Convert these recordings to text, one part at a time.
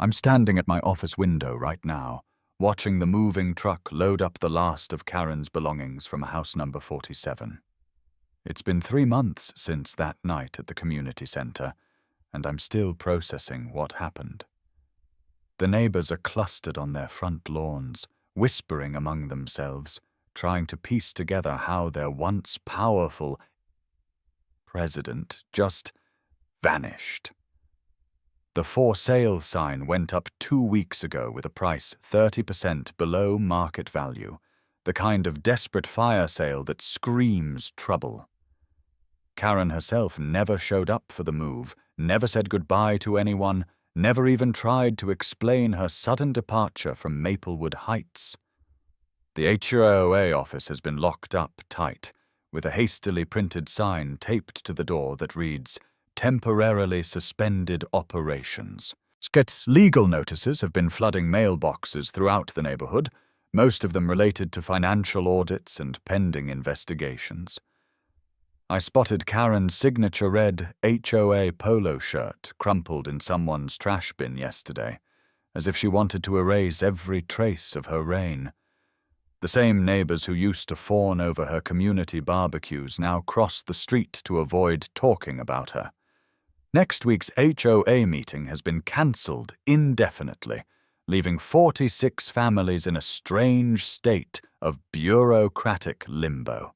I'm standing at my office window right now, watching the moving truck load up the last of Karen's belongings from house number 47. It's been 3 months since that night at the community center, and I'm still processing what happened. The neighbors are clustered on their front lawns, whispering among themselves, trying to piece together how their once powerful president just vanished. The for sale sign went up 2 weeks ago with a price 30% below market value, the kind of desperate fire sale that screams trouble. Karen herself never showed up for the move, never said goodbye to anyone, never even tried to explain her sudden departure from Maplewood Heights. The HOA office has been locked up tight, with a hastily printed sign taped to the door that reads, "Temporarily suspended operations." Legal notices have been flooding mailboxes throughout the neighborhood, most of them related to financial audits and pending investigations. I spotted Karen's signature red HOA polo shirt crumpled in someone's trash bin yesterday, as if she wanted to erase every trace of her reign. The same neighbors who used to fawn over her community barbecues now cross the street to avoid talking about her. Next week's HOA meeting has been cancelled indefinitely, leaving 46 families in a strange state of bureaucratic limbo.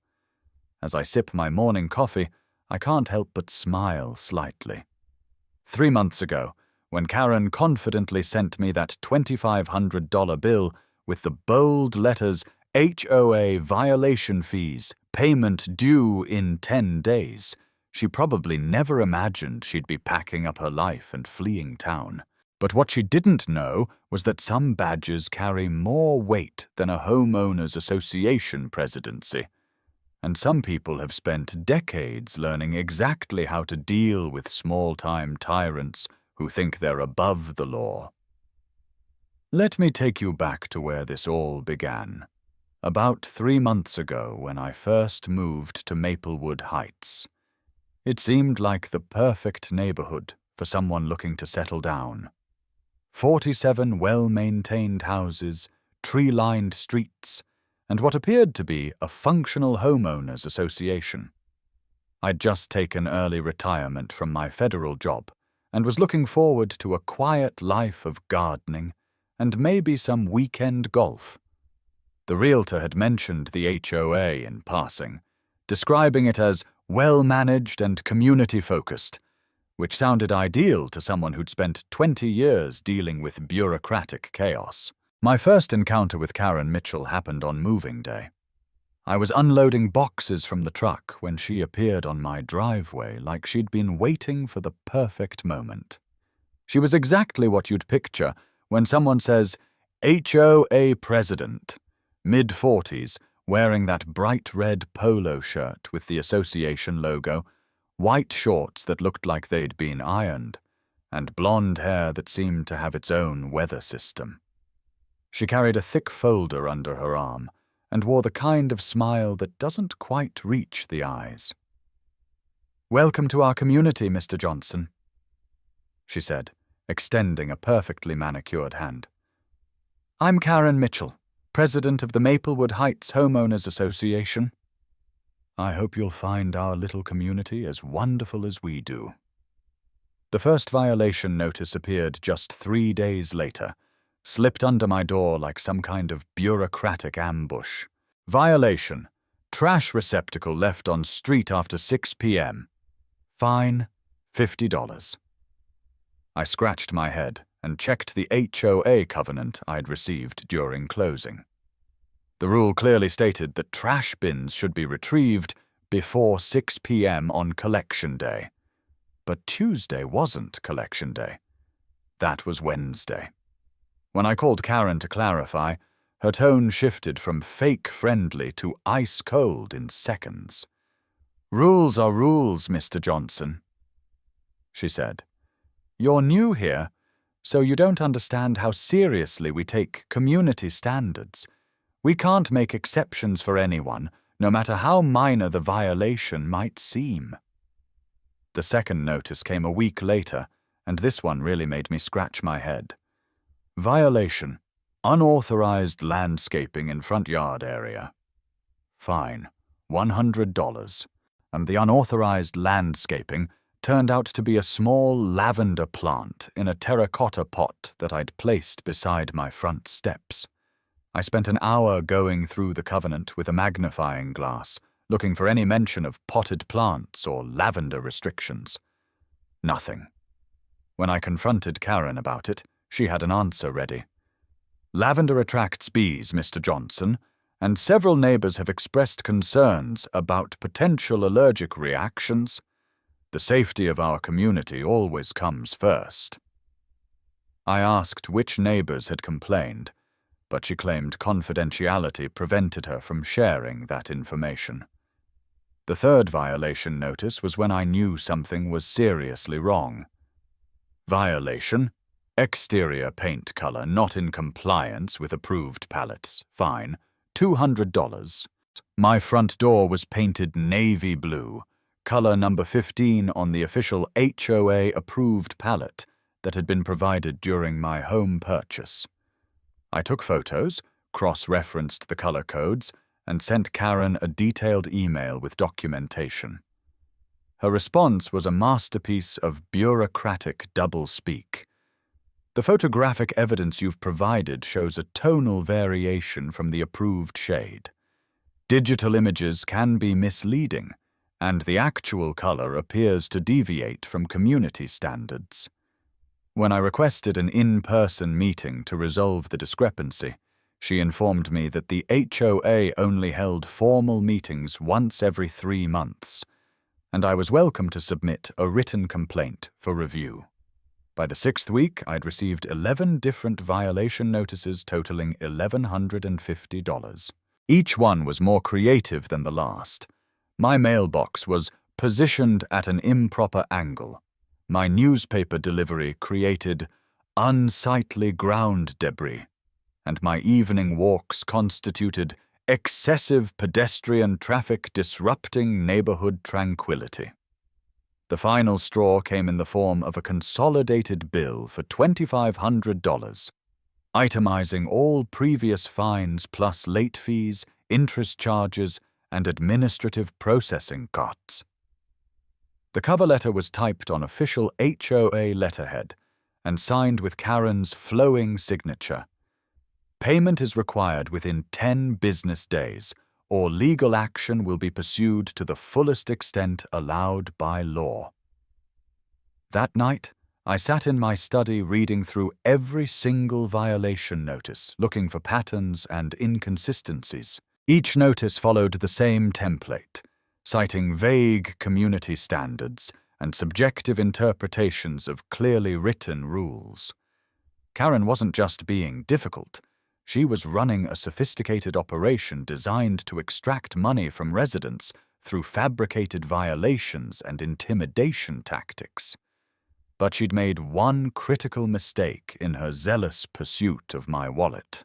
As I sip my morning coffee, I can't help but smile slightly. 3 months ago, when Karen confidently sent me that $2,500 bill with the bold letters HOA violation fees, payment due in 10 days, she probably never imagined she'd be packing up her life and fleeing town. But what she didn't know was that some badges carry more weight than a homeowners association presidency. And some people have spent decades learning exactly how to deal with small-time tyrants who think they're above the law. Let me take you back to where this all began. About 3 months ago, when I first moved to Maplewood Heights. It seemed like the perfect neighborhood for someone looking to settle down. 47 well-maintained houses, tree-lined streets, and what appeared to be a functional homeowners association. I'd just taken early retirement from my federal job and was looking forward to a quiet life of gardening and maybe some weekend golf. The realtor had mentioned the HOA in passing, describing it as well-managed and community-focused, which sounded ideal to someone who'd spent 20 years dealing with bureaucratic chaos. My first encounter with Karen Mitchell happened on moving day. I was unloading boxes from the truck when she appeared on my driveway like she'd been waiting for the perfect moment. She was exactly what you'd picture when someone says, HOA president, mid-40s, wearing that bright red polo shirt with the association logo, white shorts that looked like they'd been ironed, and blonde hair that seemed to have its own weather system. She carried a thick folder under her arm and wore the kind of smile that doesn't quite reach the eyes. "Welcome to our community, Mr. Johnson," she said, extending a perfectly manicured hand. "I'm Karen Mitchell, president of the Maplewood Heights Homeowners Association. I hope you'll find our little community as wonderful as we do." The first violation notice appeared just 3 days later, slipped under my door like some kind of bureaucratic ambush. Violation: trash receptacle left on street after 6 p.m. Fine, $50. I scratched my head and checked the HOA covenant I'd received during closing. The rule clearly stated that trash bins should be retrieved before 6 p.m. on collection day. But Tuesday wasn't collection day. That was Wednesday. When I called Karen to clarify, her tone shifted from fake friendly to ice cold in seconds. "Rules are rules, Mr. Johnson," she said. "You're new here, so you don't understand how seriously we take community standards. We can't make exceptions for anyone, no matter how minor the violation might seem." The second notice came a week later, and this one really made me scratch my head. Violation: unauthorized landscaping in front yard area. Fine: $100. And the unauthorized landscaping turned out to be a small lavender plant in a terracotta pot that I'd placed beside my front steps. I spent an hour going through the covenant with a magnifying glass, looking for any mention of potted plants or lavender restrictions. Nothing. When I confronted Karen about it, she had an answer ready. Lavender attracts bees, Mr. Johnson, and several neighbors have expressed concerns about potential allergic reactions. The safety of our community always comes first. I asked which neighbors had complained, but she claimed confidentiality prevented her from sharing that information. The third violation notice was when I knew something was seriously wrong. Violation: exterior paint color not in compliance with approved palettes. Fine: $200. My front door was painted navy blue, color number 15 on the official HOA approved palette that had been provided during my home purchase. I took photos, cross-referenced the color codes, and sent Karen a detailed email with documentation. Her response was a masterpiece of bureaucratic doublespeak. The photographic evidence you've provided shows a tonal variation from the approved shade. Digital images can be misleading, and the actual color appears to deviate from community standards. When I requested an in-person meeting to resolve the discrepancy, she informed me that the HOA only held formal meetings once every 3 months, and I was welcome to submit a written complaint for review. By the 6th week, I'd received 11 different violation notices totaling $1,150. Each one was more creative than the last. My mailbox was positioned at an improper angle. My newspaper delivery created unsightly ground debris, and my evening walks constituted excessive pedestrian traffic disrupting neighborhood tranquility. The final straw came in the form of a consolidated bill for $2,500, itemizing all previous fines plus late fees, interest charges, and administrative processing costs. The cover letter was typed on official HOA letterhead and signed with Karen's flowing signature. Payment is required within 10 business days, or legal action will be pursued to the fullest extent allowed by law. That night, I sat in my study reading through every single violation notice, looking for patterns and inconsistencies. Each notice followed the same template, citing vague community standards and subjective interpretations of clearly written rules. Karen wasn't just being difficult. She was running a sophisticated operation designed to extract money from residents through fabricated violations and intimidation tactics. But she'd made one critical mistake in her zealous pursuit of my wallet.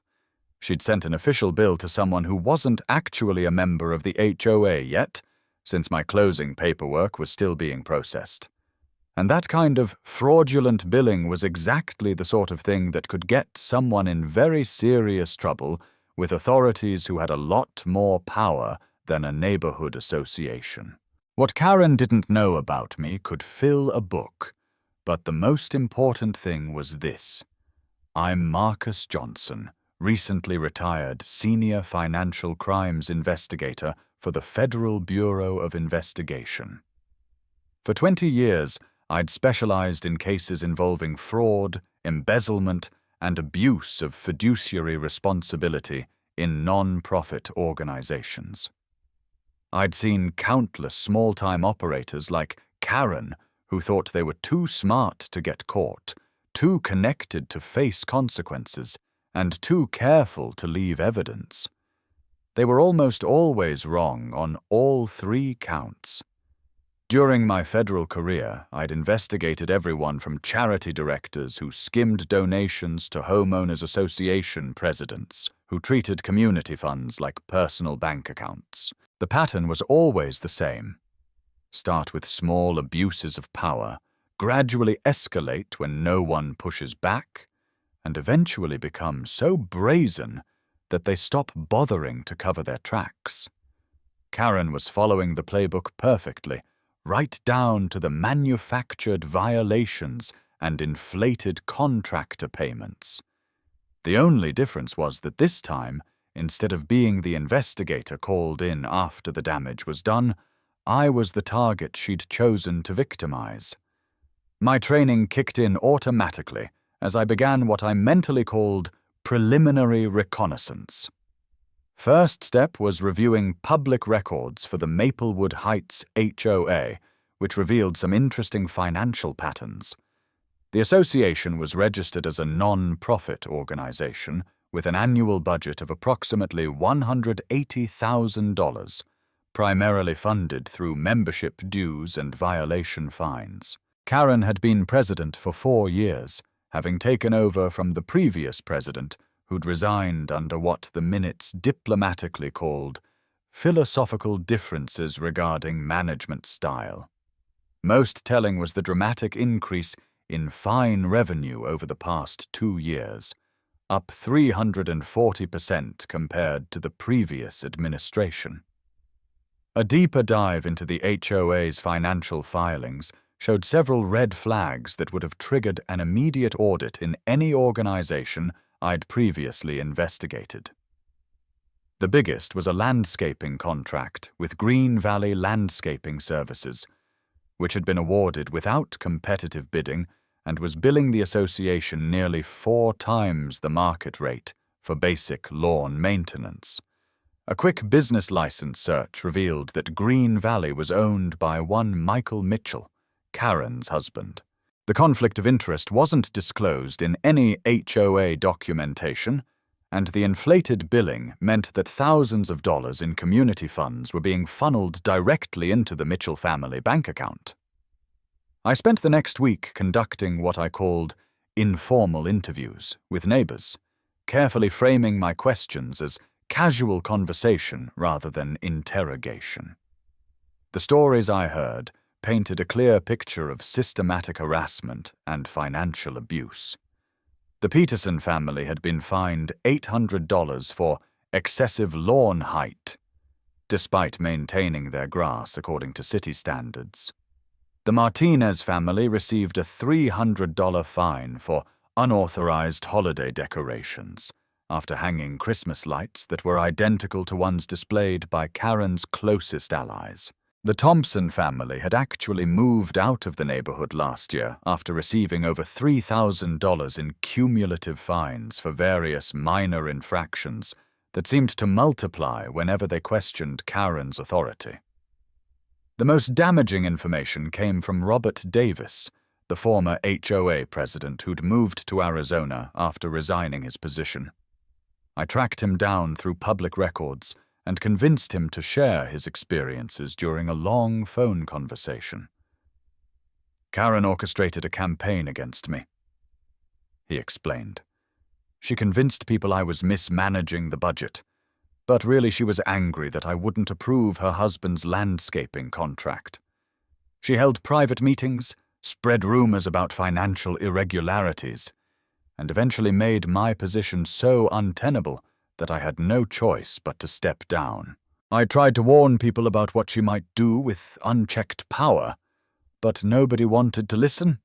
She'd sent an official bill to someone who wasn't actually a member of the HOA yet, since my closing paperwork was still being processed. And that kind of fraudulent billing was exactly the sort of thing that could get someone in very serious trouble with authorities who had a lot more power than a neighborhood association. What Karen didn't know about me could fill a book, but the most important thing was this. I'm Marcus Johnson, recently retired senior financial crimes investigator for the Federal Bureau of Investigation. For 20 years, I'd specialized in cases involving fraud, embezzlement, and abuse of fiduciary responsibility in non-profit organizations. I'd seen countless small-time operators like Karen who thought they were too smart to get caught, too connected to face consequences, and too careful to leave evidence. They were almost always wrong on all 3 counts. During my federal career, I'd investigated everyone from charity directors who skimmed donations to homeowners association presidents who treated community funds like personal bank accounts. The pattern was always the same. Start with small abuses of power, gradually escalate when no one pushes back, and eventually become so brazen that they stop bothering to cover their tracks. Karen was following the playbook perfectly, right down to the manufactured violations and inflated contractor payments. The only difference was that this time, instead of being the investigator called in after the damage was done, I was the target she'd chosen to victimize. My training kicked in automatically as I began what I mentally called preliminary reconnaissance. First step was reviewing public records for the Maplewood Heights HOA, which revealed some interesting financial patterns. The association was registered as a non-profit organization with an annual budget of approximately $180,000, primarily funded through membership dues and violation fines. Karen had been president for 4 years, having taken over from the previous president, who'd resigned under what the minutes diplomatically called philosophical differences regarding management style. Most telling was the dramatic increase in fine revenue over the past 2 years, up 340% compared to the previous administration. A deeper dive into the HOA's financial filings showed several red flags that would have triggered an immediate audit in any organization I'd previously investigated. The biggest was a landscaping contract with Green Valley Landscaping Services, which had been awarded without competitive bidding and was billing the association nearly 4 times the market rate for basic lawn maintenance. A quick business license search revealed that Green Valley was owned by one Michael Mitchell, Karen's husband. The conflict of interest wasn't disclosed in any HOA documentation, and the inflated billing meant that thousands of dollars in community funds were being funneled directly into the Mitchell family bank account. I spent the next week conducting what I called informal interviews with neighbors, carefully framing my questions as casual conversation rather than interrogation. The stories I heard painted a clear picture of systematic harassment and financial abuse. The Peterson family had been fined $800 for excessive lawn height, despite maintaining their grass according to city standards. The Martinez family received a $300 fine for unauthorized holiday decorations after hanging Christmas lights that were identical to ones displayed by Karen's closest allies. The Thompson family had actually moved out of the neighborhood last year after receiving over $3,000 in cumulative fines for various minor infractions that seemed to multiply whenever they questioned Karen's authority. The most damaging information came from Robert Davis, the former HOA president who'd moved to Arizona after resigning his position. I tracked him down through public records and convinced him to share his experiences during a long phone conversation. Karen orchestrated a campaign against me, he explained. She convinced people I was mismanaging the budget, but really she was angry that I wouldn't approve her husband's landscaping contract. She held private meetings, spread rumors about financial irregularities, and eventually made my position so untenable that I had no choice but to step down. I tried to warn people about what she might do with unchecked power, but nobody wanted to listen.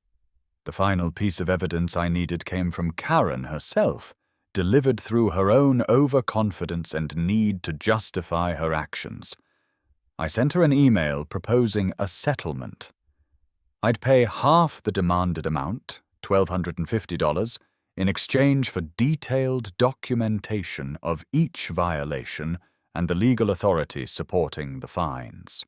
The final piece of evidence I needed came from Karen herself, delivered through her own overconfidence and need to justify her actions. I sent her an email proposing a settlement. I'd pay half the demanded amount, $1,250, in exchange for detailed documentation of each violation and the legal authority supporting the fines.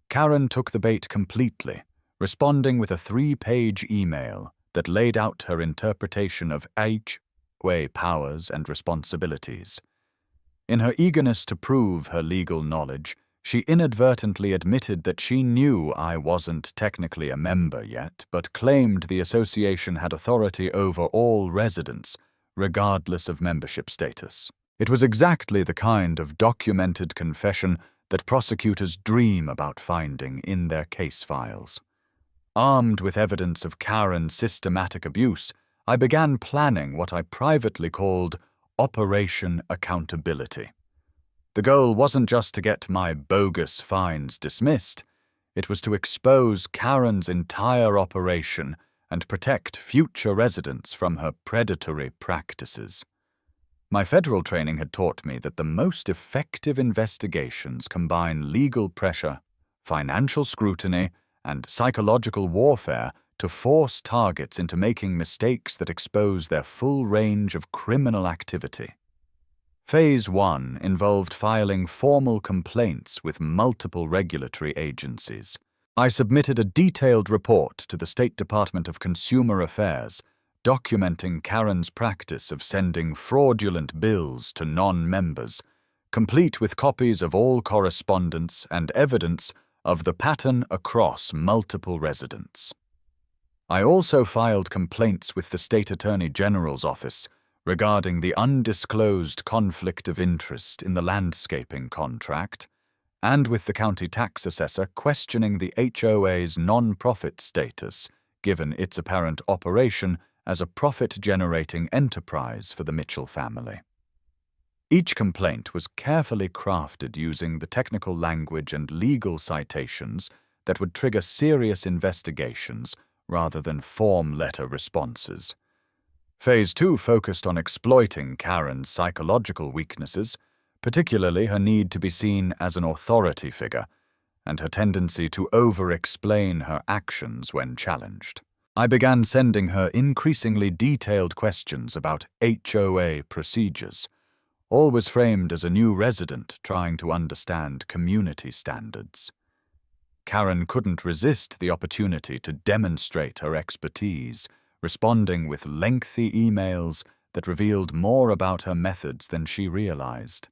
Karen took the bait completely, responding with a 3-page email that laid out her interpretation of HOA powers and responsibilities. In her eagerness to prove her legal knowledge, she inadvertently admitted that she knew I wasn't technically a member yet, but claimed the association had authority over all residents, regardless of membership status. It was exactly the kind of documented confession that prosecutors dream about finding in their case files. Armed with evidence of Karen's systematic abuse, I began planning what I privately called Operation Accountability. The goal wasn't just to get my bogus fines dismissed, it was to expose Karen's entire operation and protect future residents from her predatory practices. My federal training had taught me that the most effective investigations combine legal pressure, financial scrutiny, and psychological warfare to force targets into making mistakes that expose their full range of criminal activity. Phase 1 involved filing formal complaints with multiple regulatory agencies. I submitted a detailed report to the State Department of Consumer Affairs, documenting Karen's practice of sending fraudulent bills to non-members, complete with copies of all correspondence and evidence of the pattern across multiple residents. I also filed complaints with the State Attorney General's office regarding the undisclosed conflict of interest in the landscaping contract, and with the county tax assessor questioning the HOA's non-profit status, given its apparent operation as a profit-generating enterprise for the Mitchell family. Each complaint was carefully crafted using the technical language and legal citations that would trigger serious investigations rather than form letter responses. Phase 2 focused on exploiting Karen's psychological weaknesses, particularly her need to be seen as an authority figure and her tendency to over-explain her actions when challenged. I began sending her increasingly detailed questions about HOA procedures, always framed as a new resident trying to understand community standards. Karen couldn't resist the opportunity to demonstrate her expertise, responding with lengthy emails that revealed more about her methods than she realized.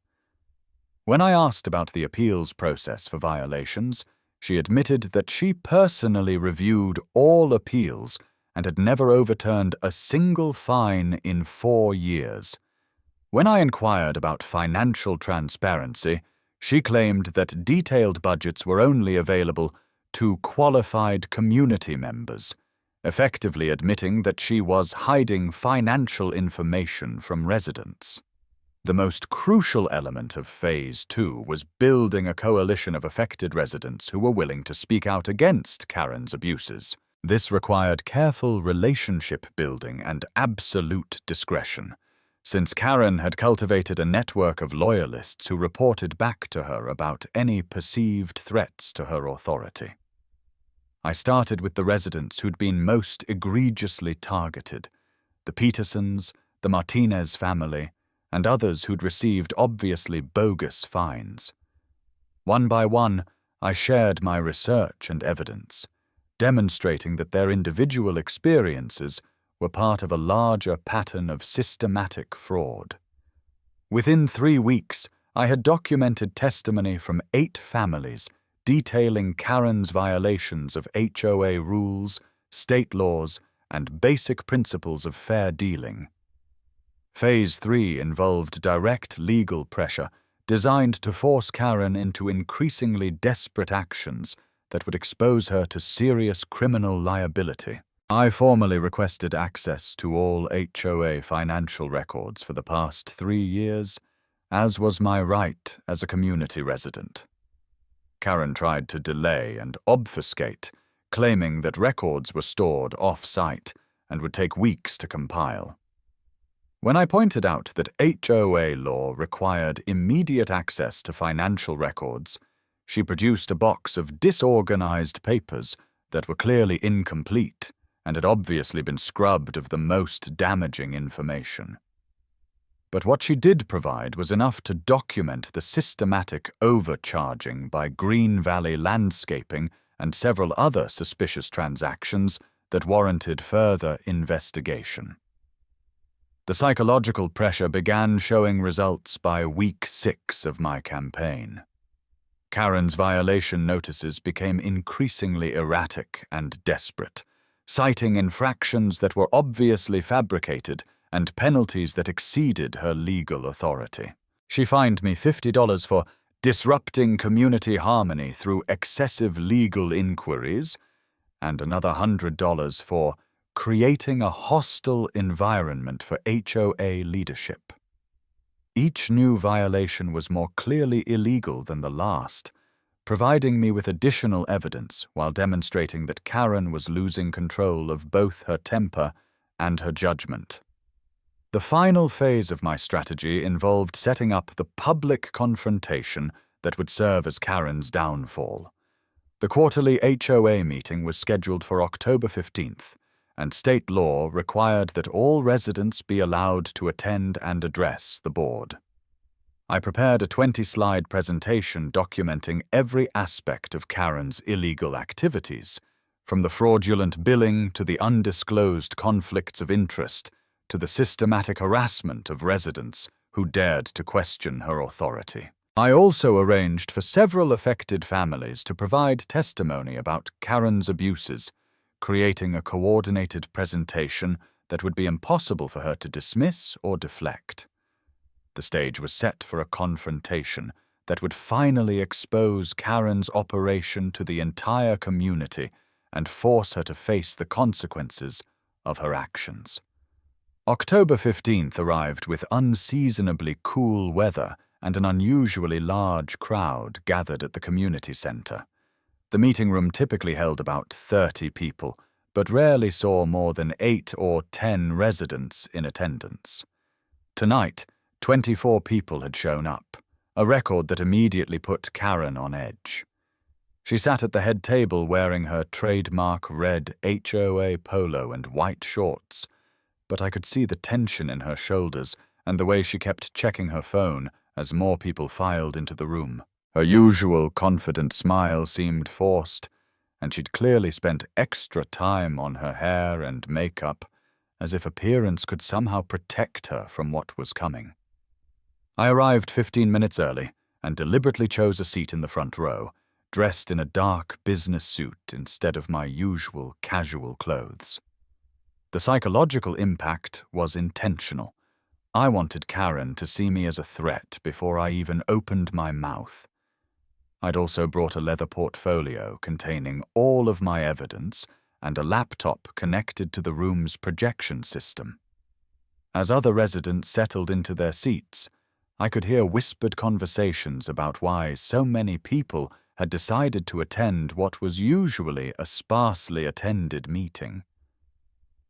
When I asked about the appeals process for violations, she admitted that she personally reviewed all appeals and had never overturned a single fine in 4 years. When I inquired about financial transparency, she claimed that detailed budgets were only available to qualified community members, effectively admitting that she was hiding financial information from residents. The most crucial element of Phase 2 was building a coalition of affected residents who were willing to speak out against Karen's abuses. This required careful relationship building and absolute discretion, since Karen had cultivated a network of loyalists who reported back to her about any perceived threats to her authority. I started with the residents who'd been most egregiously targeted, the Petersons, the Martinez family, and others who'd received obviously bogus fines. One by one, I shared my research and evidence, demonstrating that their individual experiences were part of a larger pattern of systematic fraud. Within 3 weeks, I had documented testimony from 8 families detailing Karen's violations of HOA rules, state laws, and basic principles of fair dealing. Phase 3 involved direct legal pressure designed to force Karen into increasingly desperate actions that would expose her to serious criminal liability. I formally requested access to all HOA financial records for the past 3 years, as was my right as a community resident. Karen tried to delay and obfuscate, claiming that records were stored off-site and would take weeks to compile. When I pointed out that HOA law required immediate access to financial records, she produced a box of disorganized papers that were clearly incomplete and had obviously been scrubbed of the most damaging information. But what she did provide was enough to document the systematic overcharging by Green Valley Landscaping and several other suspicious transactions that warranted further investigation. The psychological pressure began showing results by week 6 of my campaign. Karen's violation notices became increasingly erratic and desperate, citing infractions that were obviously fabricated and penalties that exceeded her legal authority. She fined me $50 for disrupting community harmony through excessive legal inquiries, and another $100 for creating a hostile environment for HOA leadership. Each new violation was more clearly illegal than the last, providing me with additional evidence while demonstrating that Karen was losing control of both her temper and her judgment. The final phase of my strategy involved setting up the public confrontation that would serve as Karen's downfall. The quarterly HOA meeting was scheduled for October 15th, and state law required that all residents be allowed to attend and address the board. I prepared a 20-slide presentation documenting every aspect of Karen's illegal activities, from the fraudulent billing to the undisclosed conflicts of interest to the systematic harassment of residents who dared to question her authority. I also arranged for several affected families to provide testimony about Karen's abuses, creating a coordinated presentation that would be impossible for her to dismiss or deflect. The stage was set for a confrontation that would finally expose Karen's operation to the entire community and force her to face the consequences of her actions. October 15th arrived with unseasonably cool weather and an unusually large crowd gathered at the community center. The meeting room typically held about 30 people, but rarely saw more than 8 or 10 residents in attendance. Tonight, 24 people had shown up, a record that immediately put Karen on edge. She sat at the head table wearing her trademark red HOA polo and white shorts, but I could see the tension in her shoulders and the way she kept checking her phone as more people filed into the room. Her usual confident smile seemed forced, and she'd clearly spent extra time on her hair and makeup, as if appearance could somehow protect her from what was coming. I arrived 15 minutes early and deliberately chose a seat in the front row, dressed in a dark business suit instead of my usual casual clothes. The psychological impact was intentional. I wanted Karen to see me as a threat before I even opened my mouth. I'd also brought a leather portfolio containing all of my evidence and a laptop connected to the room's projection system. As other residents settled into their seats, I could hear whispered conversations about why so many people had decided to attend what was usually a sparsely attended meeting.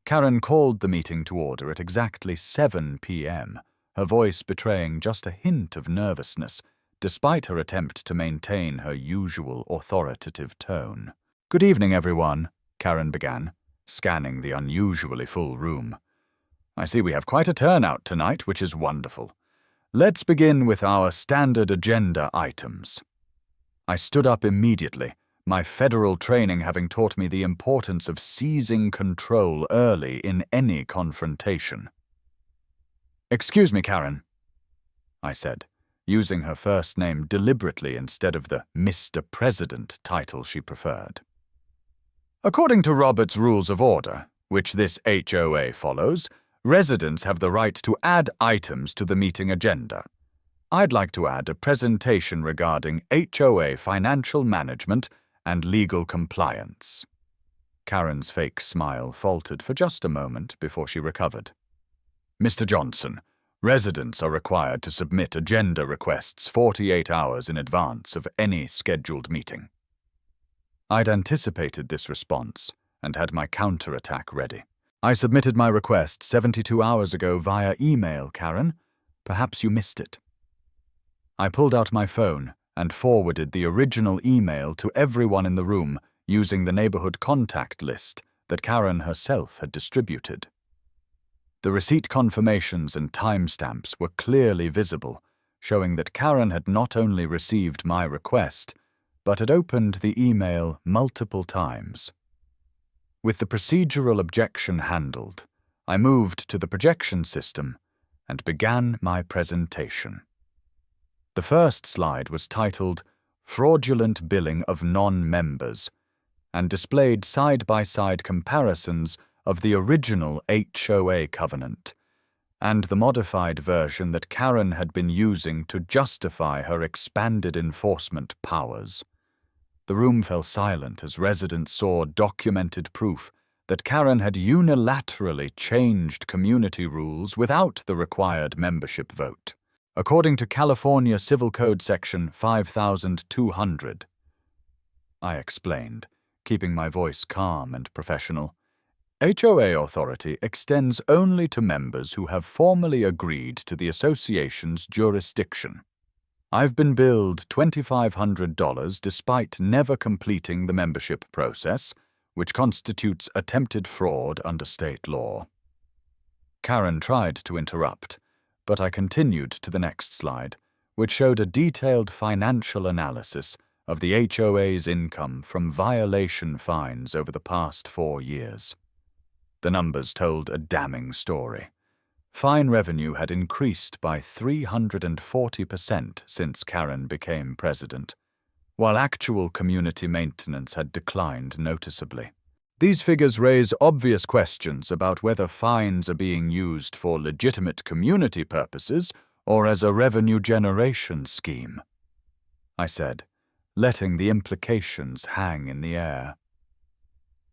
Karen called the meeting to order at exactly 7 p.m., her voice betraying just a hint of nervousness, despite her attempt to maintain her usual authoritative tone. "Good evening, everyone," Karen began, scanning the unusually full room. "I see we have quite a turnout tonight, which is wonderful. Let's begin with our standard agenda items." I stood up immediately, my federal training having taught me the importance of seizing control early in any confrontation. "Excuse me, Karen," I said, using her first name deliberately instead of the Mr. President title she preferred. "According to Robert's Rules of Order, which this HOA follows, residents have the right to add items to the meeting agenda. I'd like to add a presentation regarding HOA financial management and legal compliance." Karen's fake smile faltered for just a moment before she recovered. "Mr. Johnson, residents are required to submit agenda requests 48 hours in advance of any scheduled meeting." I'd anticipated this response and had my counterattack ready. "I submitted my request 72 hours ago via email, Karen. Perhaps you missed it." I pulled out my phone and forwarded the original email to everyone in the room using the neighborhood contact list that Karen herself had distributed. The receipt confirmations and timestamps were clearly visible, showing that Karen had not only received my request, but had opened the email multiple times. With the procedural objection handled, I moved to the projection system and began my presentation. The first slide was titled "Fraudulent Billing of Non-Members" and displayed side-by-side comparisons of the original HOA covenant and the modified version that Karen had been using to justify her expanded enforcement powers. The room fell silent as residents saw documented proof that Karen had unilaterally changed community rules without the required membership vote. According to California Civil Code Section 5200, I explained, keeping my voice calm and professional, HOA authority extends only to members who have formally agreed to the association's jurisdiction. I've been billed $2,500 despite never completing the membership process, which constitutes attempted fraud under state law. Karen tried to interrupt, but I continued to the next slide, which showed a detailed financial analysis of the HOA's income from violation fines over the past 4 years. The numbers told a damning story. Fine revenue had increased by 340% since Karen became president, while actual community maintenance had declined noticeably. These figures raise obvious questions about whether fines are being used for legitimate community purposes or as a revenue generation scheme, I said, letting the implications hang in the air.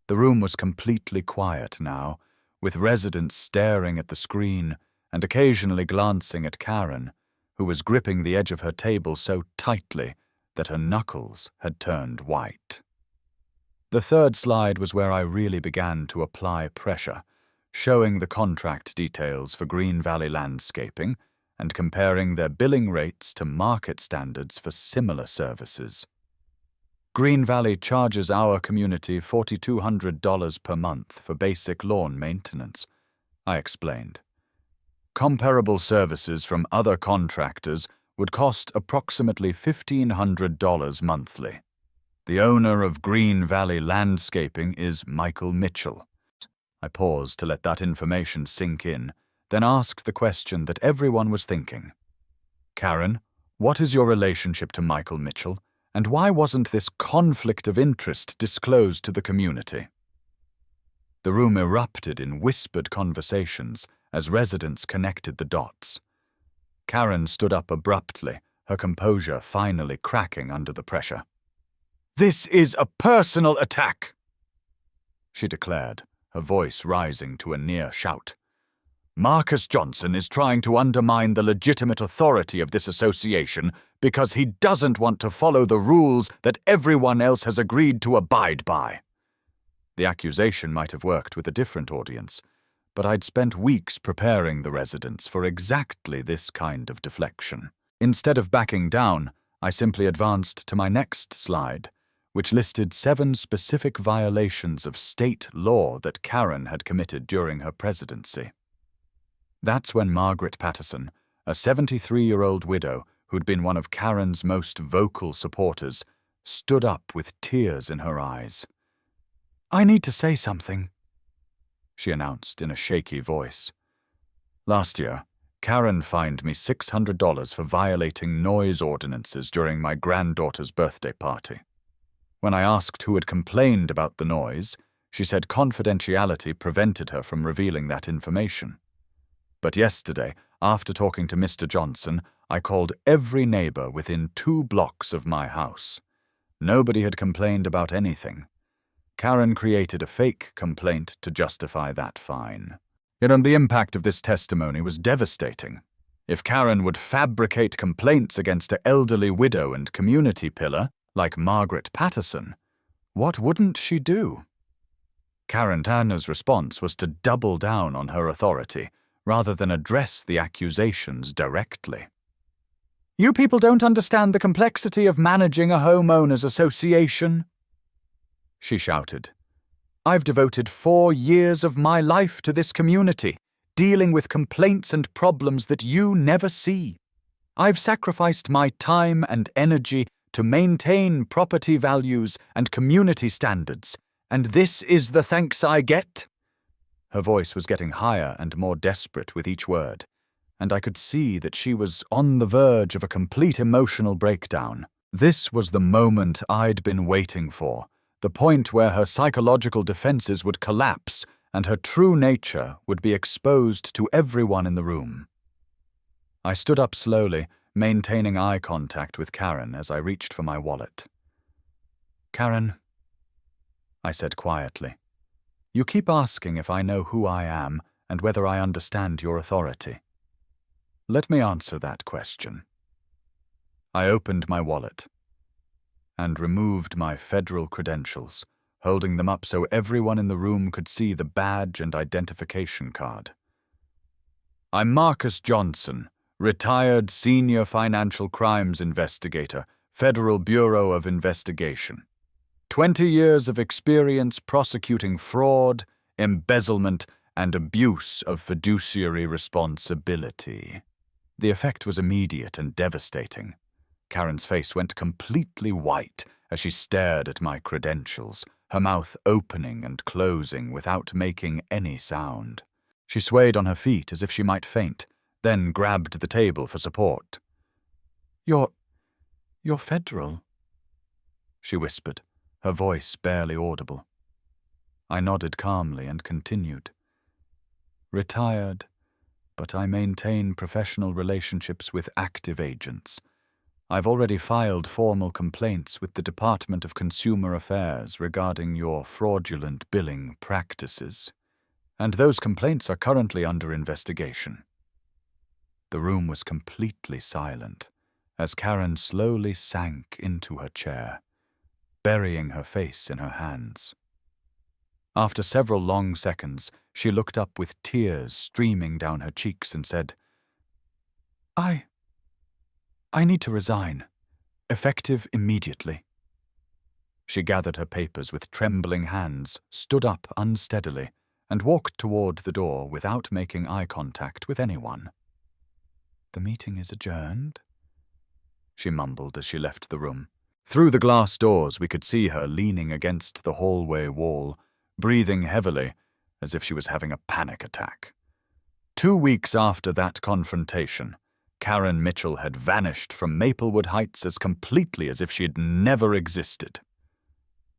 The room was completely quiet now, with residents staring at the screen and occasionally glancing at Karen, who was gripping the edge of her table so tightly that her knuckles had turned white. The third slide was where I really began to apply pressure, showing the contract details for Green Valley Landscaping and comparing their billing rates to market standards for similar services. Green Valley charges our community $4,200 per month for basic lawn maintenance, I explained. Comparable services from other contractors would cost approximately $1,500 monthly. The owner of Green Valley Landscaping is Michael Mitchell. I paused to let that information sink in, then asked the question that everyone was thinking. Karen, what is your relationship to Michael Mitchell? And why wasn't this conflict of interest disclosed to the community? The room erupted in whispered conversations as residents connected the dots. Karen stood up abruptly, her composure finally cracking under the pressure. "This is a personal attack," she declared, her voice rising to a near shout. "Marcus Johnson is trying to undermine the legitimate authority of this association because he doesn't want to follow the rules that everyone else has agreed to abide by." The accusation might have worked with a different audience, but I'd spent weeks preparing the residents for exactly this kind of deflection. Instead of backing down, I simply advanced to my next slide, which listed 7 specific violations of state law that Karen had committed during her presidency. That's when Margaret Patterson, a 73-year-old widow who'd been one of Karen's most vocal supporters, stood up with tears in her eyes. "I need to say something," she announced in a shaky voice. "Last year, Karen fined me $600 for violating noise ordinances during my granddaughter's birthday party. When I asked who had complained about the noise, she said confidentiality prevented her from revealing that information. But yesterday, after talking to Mr. Johnson, I called every neighbor within 2 blocks of my house. Nobody had complained about anything. Karen created a fake complaint to justify that fine. The impact of this testimony was devastating. If Karen would fabricate complaints against an elderly widow and community pillar, like Margaret Patterson, what wouldn't she do? Karen Turner's response was to double down on her authority, rather than address the accusations directly. "You people don't understand the complexity of managing a homeowners association," she shouted. "I've devoted 4 years of my life to this community, dealing with complaints and problems that you never see. I've sacrificed my time and energy to maintain property values and community standards, and this is the thanks I get?" Her voice was getting higher and more desperate with each word, and I could see that she was on the verge of a complete emotional breakdown. This was the moment I'd been waiting for, the point where her psychological defenses would collapse and her true nature would be exposed to everyone in the room. I stood up slowly, maintaining eye contact with Karen as I reached for my wallet. "Karen," I said quietly, You keep asking if I know who I am and whether I understand your authority. Let me answer that question. I opened my wallet and removed my federal credentials, holding them up so everyone in the room could see the badge and identification card. I'm Marcus Johnson, retired senior financial crimes investigator, Federal Bureau of Investigation. 20 years of experience prosecuting fraud, embezzlement, and abuse of fiduciary responsibility. The effect was immediate and devastating. Karen's face went completely white as she stared at my credentials, her mouth opening and closing without making any sound. She swayed on her feet as if she might faint, then grabbed the table for support. You're federal, she whispered, her voice barely audible. I nodded calmly and continued. Retired, but I maintain professional relationships with active agents. I've already filed formal complaints with the Department of Consumer Affairs regarding your fraudulent billing practices, and those complaints are currently under investigation. The room was completely silent as Karen slowly sank into her chair, burying her face in her hands. After several long seconds, she looked up with tears streaming down her cheeks and said, I need to resign, effective immediately. She gathered her papers with trembling hands, stood up unsteadily, and walked toward the door without making eye contact with anyone. The meeting is adjourned, she mumbled as she left the room. Through the glass doors we could see her leaning against the hallway wall, breathing heavily, as if she was having a panic attack. 2 weeks after that confrontation, Karen Mitchell had vanished from Maplewood Heights as completely as if she had never existed.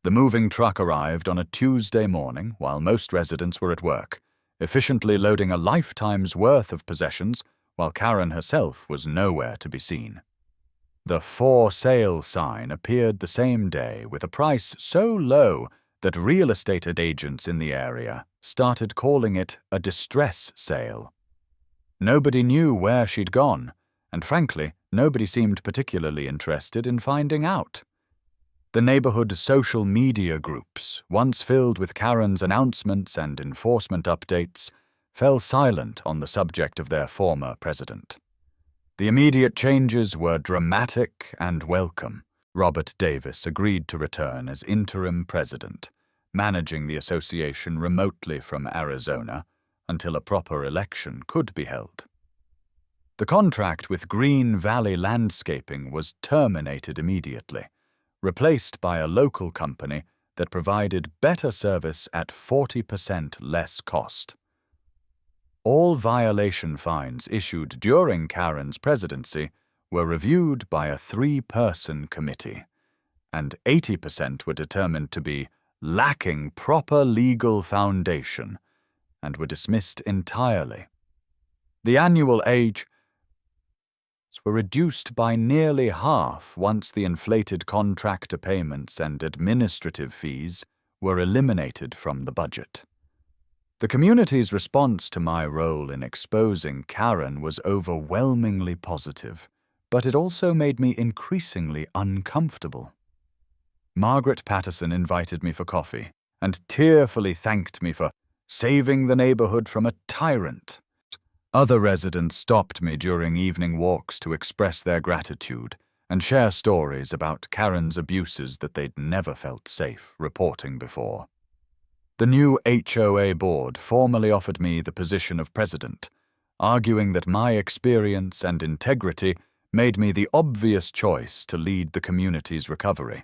The moving truck arrived on a Tuesday morning while most residents were at work, efficiently loading a lifetime's worth of possessions while Karen herself was nowhere to be seen. The for sale sign appeared the same day with a price so low that real estate agents in the area started calling it a distress sale. Nobody knew where she'd gone, and frankly, nobody seemed particularly interested in finding out. The neighborhood social media groups, once filled with Karen's announcements and enforcement updates, fell silent on the subject of their former president. The immediate changes were dramatic and welcome. Robert Davis agreed to return as interim president, managing the association remotely from Arizona until a proper election could be held. The contract with Green Valley Landscaping was terminated immediately, replaced by a local company that provided better service at 40% less cost. All violation fines issued during Karen's presidency were reviewed by a 3-person committee, and 80% were determined to be lacking proper legal foundation and were dismissed entirely. The annual age were reduced by nearly half once the inflated contractor payments and administrative fees were eliminated from the budget. The community's response to my role in exposing Karen was overwhelmingly positive, but it also made me increasingly uncomfortable. Margaret Patterson invited me for coffee and tearfully thanked me for saving the neighborhood from a tyrant. Other residents stopped me during evening walks to express their gratitude and share stories about Karen's abuses that they'd never felt safe reporting before. The new HOA board formally offered me the position of president, arguing that my experience and integrity made me the obvious choice to lead the community's recovery.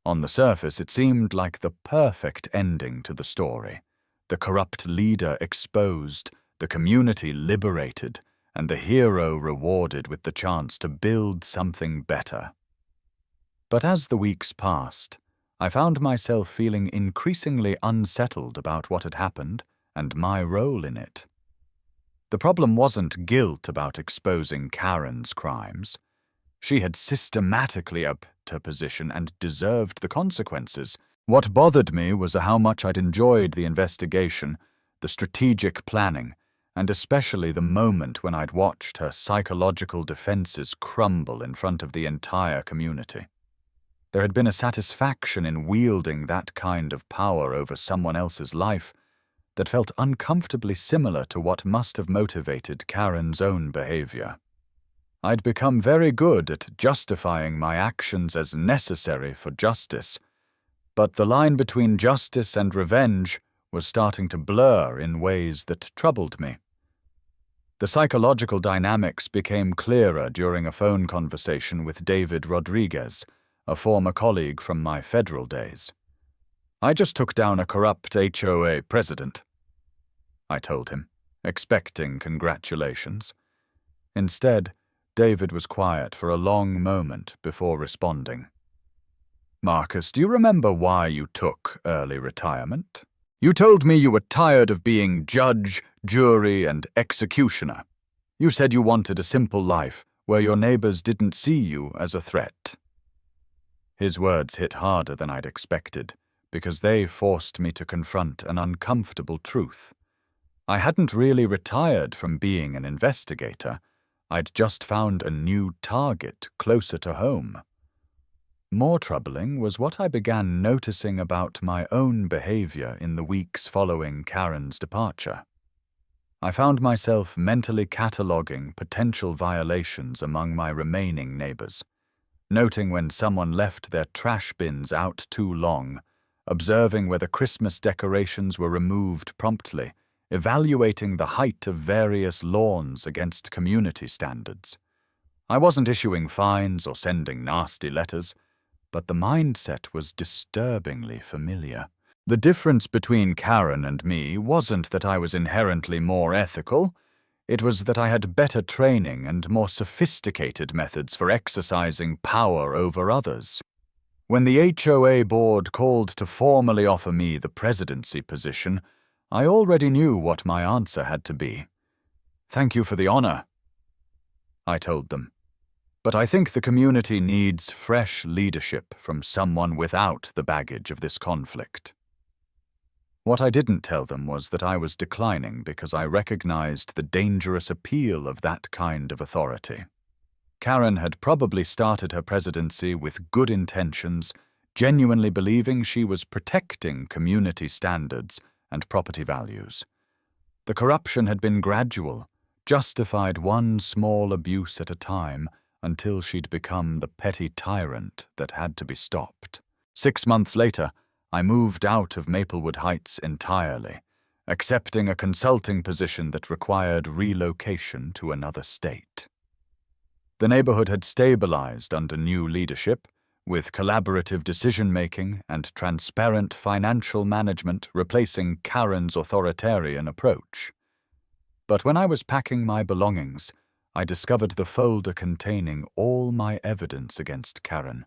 On the surface, it seemed like the perfect ending to the story. The corrupt leader exposed, the community liberated, and the hero rewarded with the chance to build something better. But as the weeks passed, I found myself feeling increasingly unsettled about what had happened and my role in it. The problem wasn't guilt about exposing Karen's crimes. She had systematically upped her position and deserved the consequences, What bothered me was how much I'd enjoyed the investigation, the strategic planning, and especially the moment when I'd watched her psychological defenses crumble in front of the entire community. There had been a satisfaction in wielding that kind of power over someone else's life that felt uncomfortably similar to what must have motivated Karen's own behavior. I'd become very good at justifying my actions as necessary for justice, but the line between justice and revenge was starting to blur in ways that troubled me. The psychological dynamics became clearer during a phone conversation with David Rodriguez, a former colleague from my federal days. "I just took down a corrupt HOA president," I told him, expecting congratulations. Instead, David was quiet for a long moment before responding. "Marcus, do you remember why you took early retirement? You told me you were tired of being judge, jury, and executioner. You said you wanted a simple life where your neighbors didn't see you as a threat." His words hit harder than I'd expected, because they forced me to confront an uncomfortable truth. I hadn't really retired from being an investigator. I'd just found a new target closer to home. More troubling was what I began noticing about my own behavior in the weeks following Karen's departure. I found myself mentally cataloging potential violations among my remaining neighbors, noting when someone left their trash bins out too long, observing whether Christmas decorations were removed promptly, evaluating the height of various lawns against community standards. I wasn't issuing fines or sending nasty letters, but the mindset was disturbingly familiar. The difference between Karen and me wasn't that I was inherently more ethical. It was that I had better training and more sophisticated methods for exercising power over others. When the HOA board called to formally offer me the presidency position, I already knew what my answer had to be. "Thank you for the honor," I told them. "But I think the community needs fresh leadership from someone without the baggage of this conflict." What I didn't tell them was that I was declining because I recognized the dangerous appeal of that kind of authority. Karen had probably started her presidency with good intentions, genuinely believing she was protecting community standards and property values. The corruption had been gradual, justified one small abuse at a time, until she'd become the petty tyrant that had to be stopped. 6 months later, I moved out of Maplewood Heights entirely, accepting a consulting position that required relocation to another state. The neighborhood had stabilized under new leadership, with collaborative decision-making and transparent financial management replacing Karen's authoritarian approach. But when I was packing my belongings, I discovered the folder containing all my evidence against Karen.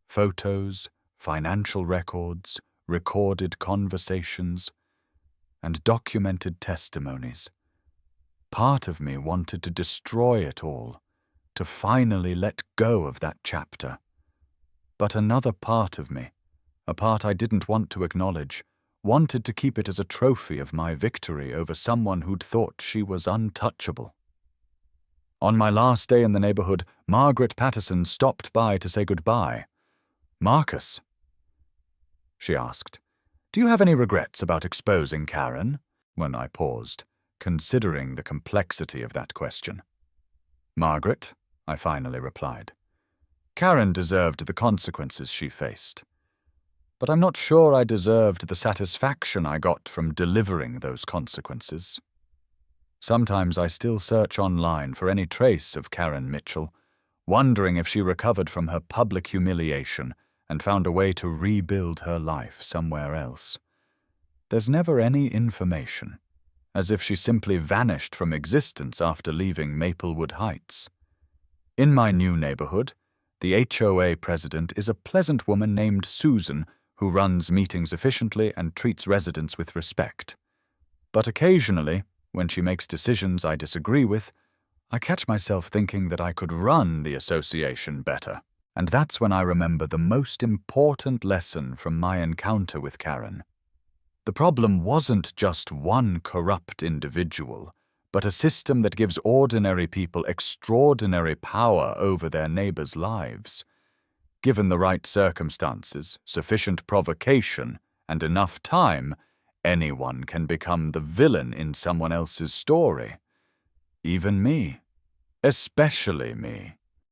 Photos, financial records, recorded conversations, and documented testimonies. Part of me wanted to destroy it all, to finally let go of that chapter. But another part of me, a part I didn't want to acknowledge, wanted to keep it as a trophy of my victory over someone who'd thought she was untouchable. On my last day in the neighborhood, Margaret Patterson stopped by to say goodbye. "Marcus," she asked, "do you have any regrets about exposing Karen?" When I paused, considering the complexity of that question. "Margaret," I finally replied. "Karen deserved the consequences she faced. But I'm not sure I deserved the satisfaction I got from delivering those consequences. Sometimes I still search online for any trace of Karen Mitchell, wondering if she recovered from her public humiliation and found a way to rebuild her life somewhere else. There's never any information, as if she simply vanished from existence after leaving Maplewood Heights. In my new neighborhood, the HOA president is a pleasant woman named Susan who runs meetings efficiently and treats residents with respect. But occasionally, when she makes decisions I disagree with, I catch myself thinking that I could run the association better. And that's when I remember the most important lesson from my encounter with Karen. The problem wasn't just one corrupt individual, but a system that gives ordinary people extraordinary power over their neighbors' lives. Given the right circumstances, sufficient provocation, and enough time, anyone can become the villain in someone else's story. Even me. Especially me.